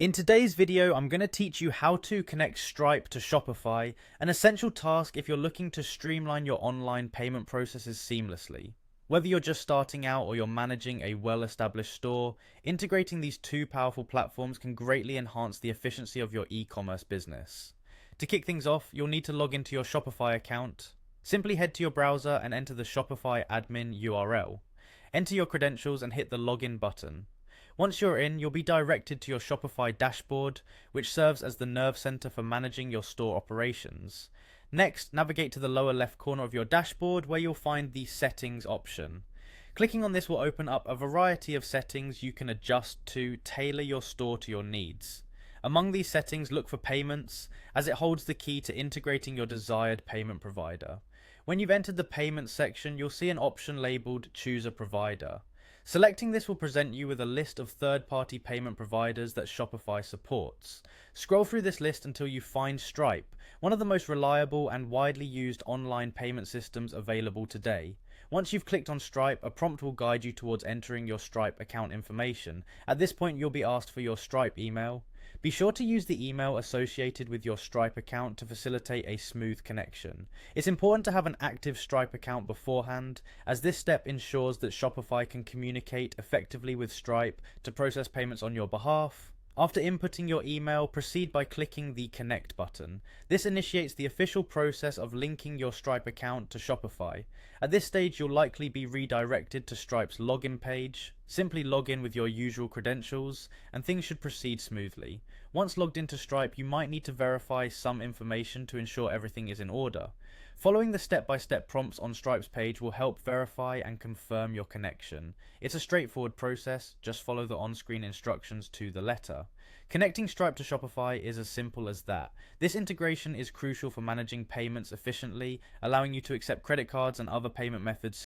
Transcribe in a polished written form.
In today's video, I'm going to teach you how to connect Stripe to Shopify, an essential task if you're looking to streamline your online payment processes seamlessly. Whether you're just starting out or you're managing a well-established store, integrating these two powerful platforms can greatly enhance the efficiency of your e-commerce business. To kick things off, you'll need to log into your Shopify account. Simply head to your browser and enter the Shopify admin URL. Enter your credentials and hit the login button. Once you're in, you'll be directed to your Shopify dashboard, which serves as the nerve center for managing your store operations. Next, navigate to the lower left corner of your dashboard where you'll find the Settings option. Clicking on this will open up a variety of settings you can adjust to tailor your store to your needs. Among these settings, look for Payments, as it holds the key to integrating your desired payment provider. When you've entered the Payments section, you'll see an option labeled Choose a Provider. Selecting this will present you with a list of third-party payment providers that Shopify supports. Scroll through this list until you find Stripe, one of the most reliable and widely used online payment systems available today. Once you've clicked on Stripe, a prompt will guide you towards entering your Stripe account information. At this point, you'll be asked for your Stripe email. Be sure to use the email associated with your Stripe account to facilitate a smooth connection. It's important to have an active Stripe account beforehand, as this step ensures that Shopify can communicate effectively with Stripe to process payments on your behalf. After inputting your email, proceed by clicking the Connect button. This initiates the official process of linking your Stripe account to Shopify. At this stage, you'll likely be redirected to Stripe's login page. Simply log in with your usual credentials, and things should proceed smoothly. Once logged into Stripe, you might need to verify some information to ensure everything is in order. Following the step-by-step prompts on Stripe's page will help verify and confirm your connection. It's a straightforward process, just follow the on-screen instructions to the letter. Connecting Stripe to Shopify is as simple as that. This integration is crucial for managing payments efficiently, allowing you to accept credit cards and other payment methods